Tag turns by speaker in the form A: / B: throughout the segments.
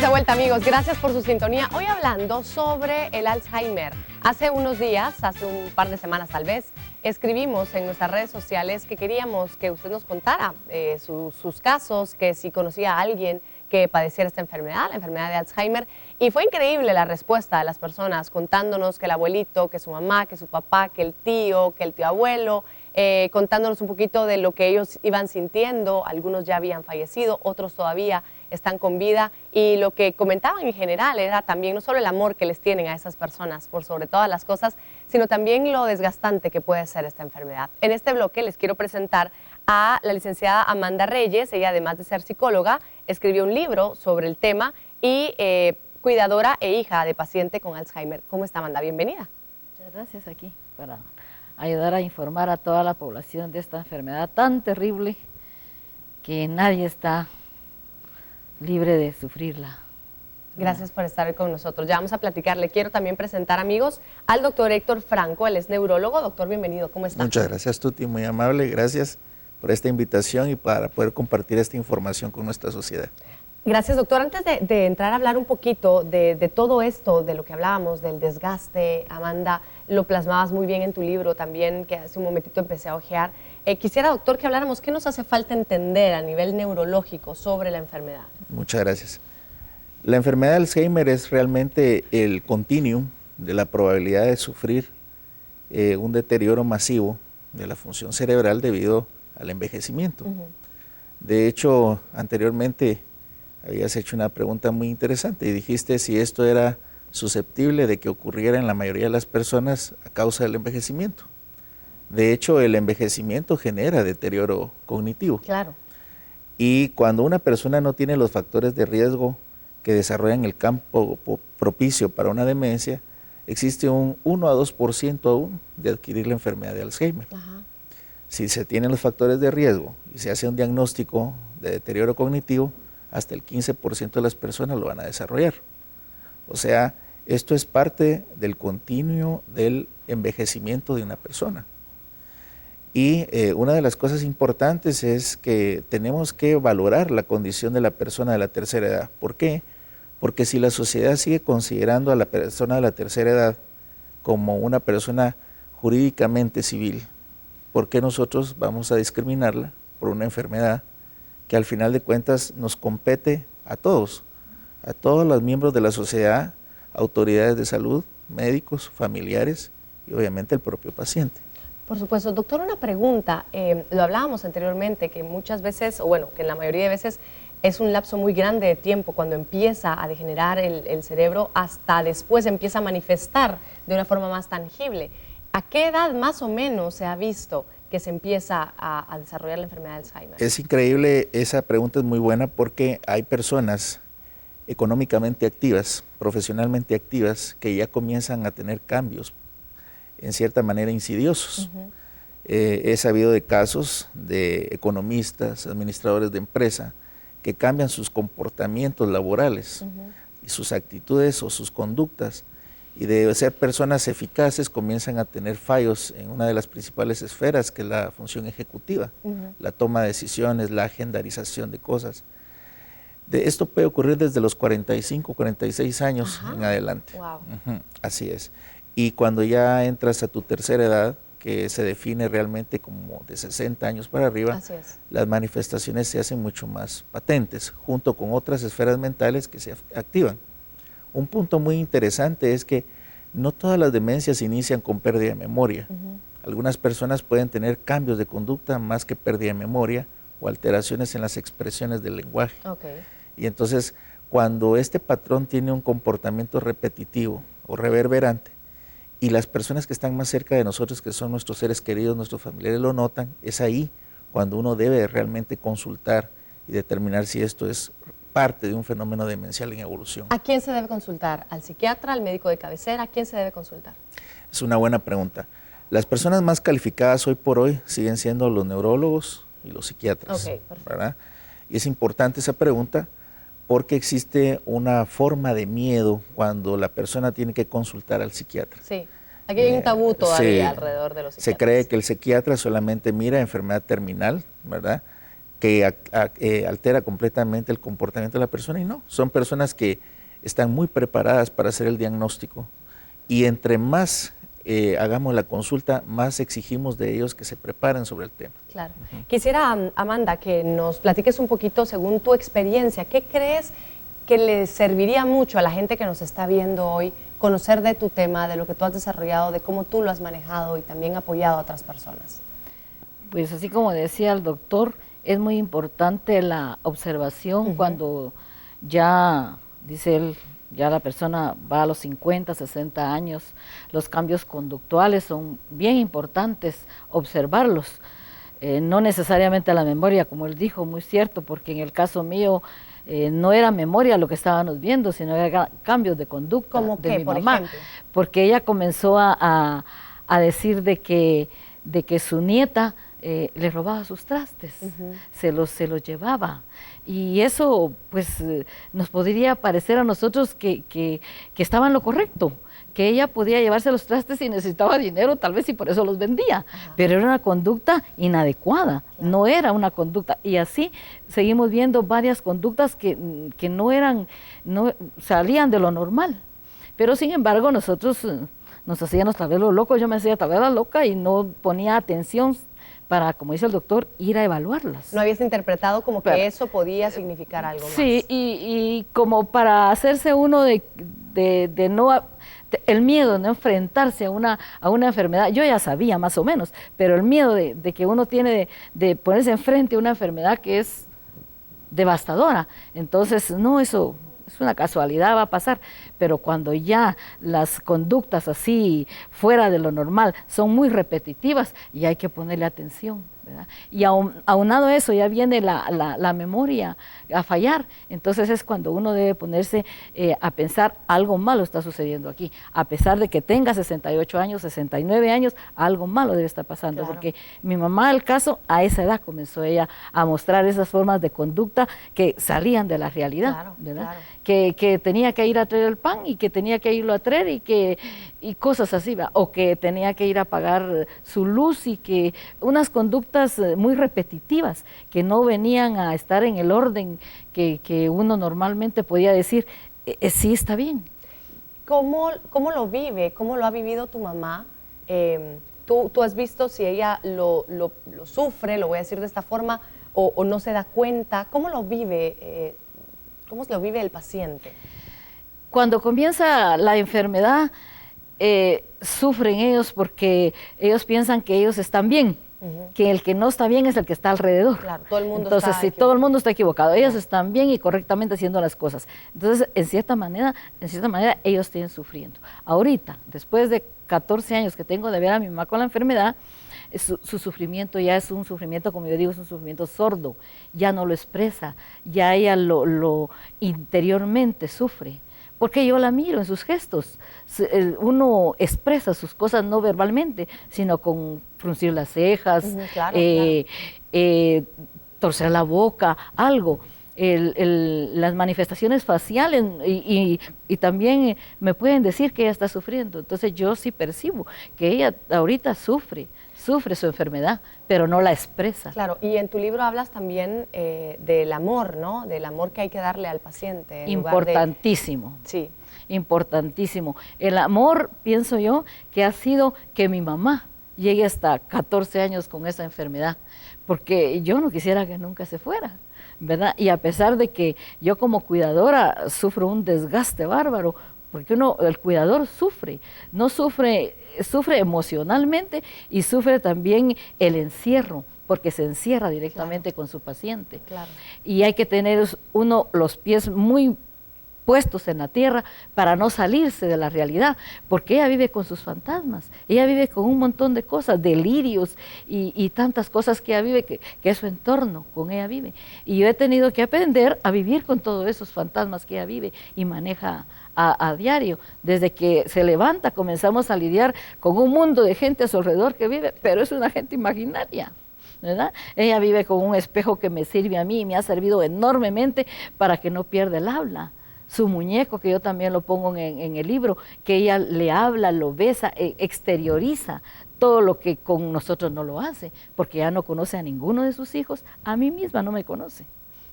A: de vuelta, amigos. Gracias por su sintonía. Hoy hablando sobre el Alzheimer. Hace unos días, hace un par de semanas tal vez, escribimos en nuestras redes sociales que queríamos que usted nos contara sus casos, que si conocía a alguien que padeciera esta enfermedad, la enfermedad de Alzheimer. Y fue increíble la respuesta de las personas contándonos que el abuelito, que su mamá, que su papá, que el tío abuelo, contándonos un poquito de lo que ellos iban sintiendo. Algunos ya habían fallecido, otros todavía están con vida, y lo que comentaban en general era también no solo el amor que les tienen a esas personas por sobre todas las cosas, sino también lo desgastante que puede ser esta enfermedad. En este bloque les quiero presentar a la licenciada Amanda Reyes. Ella, además de ser psicóloga, escribió un libro sobre el tema y cuidadora e hija de paciente con Alzheimer. ¿Cómo está, Amanda? Bienvenida.
B: Muchas gracias, aquí para ayudar a informar a toda la población de esta enfermedad tan terrible que nadie está libre de sufrirla.
A: Gracias por estar hoy con nosotros. Ya vamos a platicar. Le quiero también presentar, amigos, al doctor Héctor Franco. Él es neurólogo. Doctor, bienvenido. ¿Cómo está?
C: Muchas gracias, Tuti. Muy amable. Gracias por esta invitación y para poder compartir esta información con nuestra sociedad.
A: Gracias, doctor. Antes de entrar a hablar un poquito de todo esto, de lo que hablábamos, del desgaste, Amanda, lo plasmabas muy bien en tu libro también, que hace un momentito empecé a ojear. Quisiera, doctor, que habláramos qué nos hace falta entender a nivel neurológico sobre la enfermedad.
C: Muchas gracias. La enfermedad de Alzheimer es realmente el continuum de la probabilidad de sufrir un deterioro masivo de la función cerebral debido al envejecimiento. De hecho, anteriormente habías hecho una pregunta muy interesante y dijiste si esto era susceptible de que ocurriera en la mayoría de las personas a causa del envejecimiento. De hecho, el envejecimiento genera deterioro cognitivo.
A: Claro. Y
C: cuando una persona no tiene los factores de riesgo que desarrollan el campo propicio para una demencia, existe un 1 a 2% aún de adquirir la enfermedad de Alzheimer.
A: Ajá.
C: Si se tienen los factores de riesgo y se hace un diagnóstico de deterioro cognitivo, hasta el 15% de las personas lo van a desarrollar. O sea, esto es parte del continuo del envejecimiento de una persona. Y una de las cosas importantes es que tenemos que valorar la condición de la persona de la tercera edad. ¿Por qué? Porque si la sociedad sigue considerando a la persona de la tercera edad como una persona jurídicamente civil, ¿por qué nosotros vamos a discriminarla por una enfermedad que al final de cuentas nos compete a todos los miembros de la sociedad, autoridades de salud, médicos, familiares y obviamente el propio paciente?
A: Por supuesto. Doctor, una pregunta. Lo hablábamos anteriormente, que muchas veces, o bueno, que en la mayoría de veces es un lapso muy grande de tiempo cuando empieza a degenerar el cerebro hasta después empieza a manifestar de una forma más tangible. ¿A qué edad más o menos se ha visto que se empieza a desarrollar la enfermedad de Alzheimer?
C: Es increíble, esa pregunta es muy buena porque hay personas económicamente activas, profesionalmente activas, que ya comienzan a tener cambios en cierta manera insidiosos. He sabido de casos de economistas, administradores de empresa, que cambian sus comportamientos laborales y sus actitudes o sus conductas, y de ser personas eficaces comienzan a tener fallos en una de las principales esferas, que es la función ejecutiva, la toma de decisiones, la agendarización de cosas. Esto puede ocurrir desde los 45, 46 años en adelante.
A: Wow.
C: Así es. Y cuando ya entras a tu tercera edad, que se define realmente como de 60 años para arriba, las manifestaciones se hacen mucho más patentes, junto con otras esferas mentales que se activan. Un punto muy interesante es que no todas las demencias inician con pérdida de memoria. Algunas personas pueden tener cambios de conducta más que pérdida de memoria o alteraciones en las expresiones del lenguaje. Y entonces, cuando este patrón tiene un comportamiento repetitivo o reverberante, y las personas que están más cerca de nosotros, que son nuestros seres queridos, nuestros familiares, lo notan, es ahí cuando uno debe realmente consultar y determinar si esto es parte de un fenómeno demencial en evolución.
A: ¿A quién se debe consultar? ¿Al psiquiatra, al médico de cabecera? ¿A quién se debe consultar?
C: Es una buena pregunta. Las personas más calificadas hoy por hoy siguen siendo los neurólogos y los psiquiatras, ¿verdad? Y es importante esa pregunta porque existe una forma de miedo cuando la persona tiene que consultar al psiquiatra.
A: Sí, aquí hay un tabú todavía alrededor de los psiquiatras.
C: Se cree que el psiquiatra solamente mira enfermedad terminal, ¿verdad?, que altera completamente el comportamiento de la persona, y no, son personas que están muy preparadas para hacer el diagnóstico, y entre más hagamos la consulta, más exigimos de ellos que se preparen sobre el tema.
A: Claro. Quisiera, Amanda, que nos platiques un poquito, según tu experiencia, ¿qué crees que le serviría mucho a la gente que nos está viendo hoy conocer de tu tema, de lo que tú has desarrollado, de cómo tú lo has manejado y también apoyado a otras personas?
B: Pues así como decía el doctor, es muy importante la observación cuando ya, dice él, ya la persona va a los 50, 60 años, los cambios conductuales son bien importantes observarlos. No necesariamente la memoria, como él dijo, muy cierto, porque en el caso mío no era memoria lo que estábamos viendo, sino era cambios de conducta
A: ¿Cómo
B: de
A: qué,
B: mi
A: por
B: mamá,
A: ejemplo?
B: porque ella comenzó a decir de que su nieta le robaba sus trastes, se los llevaba. Y eso pues nos podría parecer a nosotros que estaba en lo correcto, que ella podía llevarse los trastes y necesitaba dinero, tal vez, y por eso los vendía. Pero era una conducta inadecuada, no era una conducta. Y así seguimos viendo varias conductas que no salían de lo normal. Pero sin embargo nosotros nos hacíamos tal vez los locos, yo me hacía tal vez la loca y no ponía atención para, como dice el doctor, ir a evaluarlas.
A: ¿No habías interpretado como que eso podía significar algo más?
B: Sí, y como para hacerse uno de no... El miedo de no enfrentarse a una enfermedad, yo ya sabía más o menos, pero el miedo de que uno tiene de ponerse enfrente a una enfermedad que es devastadora. Entonces, no, eso es una casualidad, va a pasar, pero cuando ya las conductas así fuera de lo normal son muy repetitivas y hay que ponerle atención, ¿verdad? Y aunado a eso ya viene la memoria a fallar, entonces es cuando uno debe ponerse a pensar, algo malo está sucediendo aquí, a pesar de que tenga 68 años, 69 años, algo malo debe estar pasando,
A: claro.
B: Porque mi mamá, el caso, a esa edad comenzó ella a mostrar esas formas de conducta que salían de la realidad,
A: claro,
B: ¿verdad?
A: Claro.
B: Que tenía que ir a traer el pan y que tenía que irlo a traer y cosas así, ¿verdad? O que tenía que ir a pagar su luz y que unas conductas muy repetitivas que no venían a estar en el orden que uno normalmente podía decir, sí está bien.
A: ¿Cómo lo vive? ¿Cómo lo ha vivido tu mamá? ¿Tú has visto si ella lo sufre, lo voy a decir de esta forma, o no se da cuenta? ¿Cómo lo vive? ¿Cómo lo vive el paciente?
B: Cuando comienza la enfermedad, sufren ellos porque ellos piensan que ellos están bien, que el que no está bien es el que está alrededor.
A: Claro, todo el mundo
B: Entonces,
A: está
B: si todo el mundo está equivocado, ellos están bien y correctamente haciendo las cosas. Entonces, en cierta manera, ellos siguen sufriendo. Ahorita, después de 14 años que tengo de ver a mi mamá con la enfermedad, su sufrimiento ya es un sufrimiento, como yo digo, es un sufrimiento sordo, ya no lo expresa, ya ella lo interiormente sufre. Porque yo la miro en sus gestos, uno expresa sus cosas no verbalmente, sino con fruncir las cejas,
A: claro.
B: torcer la boca, algo. Las manifestaciones faciales y también me pueden decir que ella está sufriendo. Entonces yo sí percibo que ella ahorita sufre su enfermedad, pero no la expresa.
A: Claro, y en tu libro hablas también del amor, ¿no? Del amor que hay que darle al paciente.
B: Importantísimo.
A: Sí.
B: Importantísimo. El amor, pienso yo, que ha sido que mi mamá llegue hasta 14 años con esa enfermedad, porque yo no quisiera que nunca se fuera, ¿verdad? Y a pesar de que yo como cuidadora sufro un desgaste bárbaro, porque el cuidador sufre, sufre emocionalmente y sufre también el encierro, porque se encierra directamente con su paciente.
A: Claro.
B: Y hay que tener los pies muy puestos en la tierra para no salirse de la realidad, porque ella vive con sus fantasmas, ella vive con un montón de cosas, delirios y tantas cosas que ella vive, que es su entorno, con ella vive. Y yo he tenido que aprender a vivir con todos esos fantasmas que ella vive y maneja a diario. Desde que se levanta comenzamos a lidiar con un mundo de gente a su alrededor que vive, pero es una gente imaginaria, ¿verdad? Ella vive con un espejo que me sirve a mí y me ha servido enormemente para que no pierda el habla. Su muñeco, que yo también lo pongo en el libro, que ella le habla, lo besa, exterioriza todo lo que con nosotros no lo hace, porque ya no conoce a ninguno de sus hijos, a mí misma no me conoce,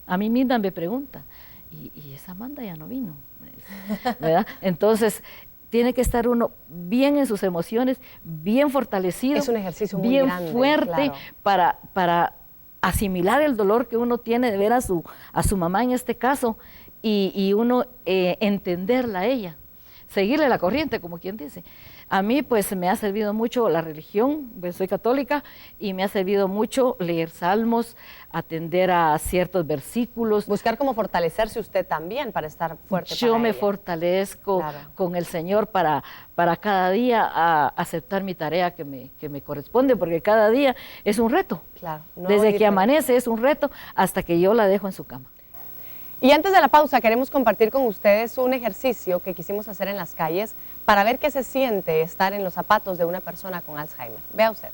B: a mí misma me pregunta, ¿y esa Amanda ya no vino? ¿Verdad? Entonces, tiene que estar uno bien en sus emociones, bien fortalecido,
A: es un ejercicio muy
B: bien
A: grande,
B: fuerte,
A: claro,
B: para asimilar el dolor que uno tiene de ver a su mamá en este caso, y uno entenderla a ella, seguirle la corriente, como quien dice. A mí pues me ha servido mucho la religión, pues, soy católica, y me ha servido mucho leer salmos, atender a ciertos versículos.
A: Buscar cómo fortalecerse usted también para estar fuerte.
B: Yo
A: para
B: me
A: ella.
B: Fortalezco
A: Claro.
B: con el Señor para cada día aceptar mi tarea que me corresponde, porque cada día es un reto.
A: Claro, no
B: Desde que
A: diferente.
B: amanece es un reto hasta que yo la dejo en su cama.
A: Y antes de la pausa queremos compartir con ustedes un ejercicio que quisimos hacer en las calles para ver qué se siente estar en los zapatos de una persona con Alzheimer. Vea usted.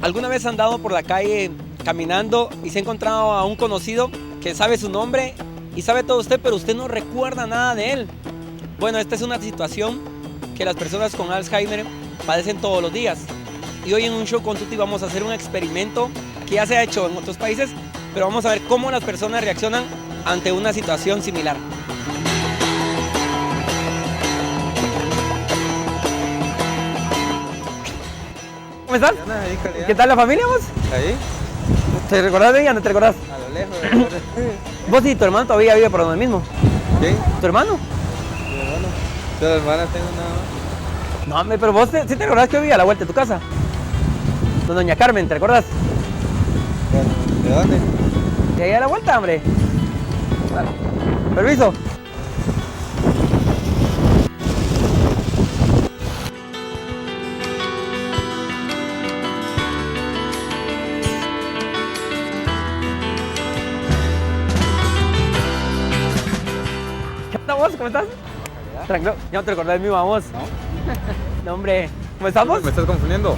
D: ¿Alguna vez ha andado por la calle caminando y se ha encontrado a un conocido que sabe su nombre y sabe todo usted, pero usted no recuerda nada de él? Bueno, esta es una situación que las personas con Alzheimer padecen todos los días. Y hoy en un show con Tuti vamos a hacer un experimento que ya se ha hecho en otros países, pero vamos a ver cómo las personas reaccionan ante una situación similar. ¿Cómo estás? ¿Qué tal la familia vos?
E: Ahí,
D: ¿Te recordás de ella? ¿No te recordás?
E: a lo lejos.
D: Vos y tu hermano todavía vive por donde mismo.
E: ¿Quién?
D: ¿Tu hermano?
E: Mi hermano. Yo la hermana tengo nada más.
D: No, hombre, pero vos sí te recordás que yo vivía a la vuelta de tu casa. Con doña Carmen, ¿te recordás?
E: Bueno, ¿de dónde?
D: De ahí a la vuelta, hombre. Dale. Permiso. ¿Qué onda vos? ¿Cómo estás? Tranquilo. Ya no te recordás de mí, vamos.
E: No.
D: No, hombre. ¿Cómo estamos?
E: ¿Me estás confundiendo?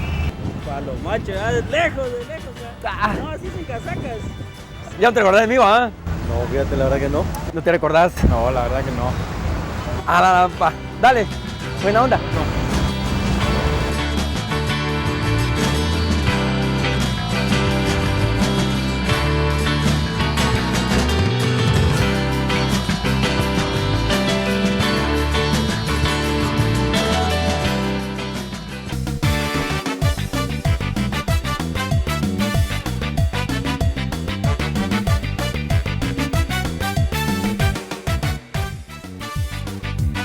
F: Para los machos, ya de lejos, ya.
D: Ah,
F: No, así sin casacas.
D: ya no te recordás de mí, ¿va?
E: No, fíjate, la verdad que no.
D: ¿No te recordás?
E: No, la verdad que no.
D: Ah, pa. Dale. Buena onda.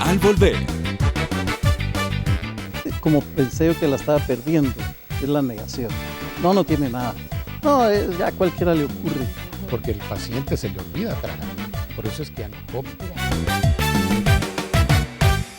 G: Al volver,
H: Como pensé yo que la estaba perdiendo, es la negación. No, no tiene nada. No, ya a cualquiera le ocurre.
I: porque el paciente se le olvida tragar. Por eso es que ya no come.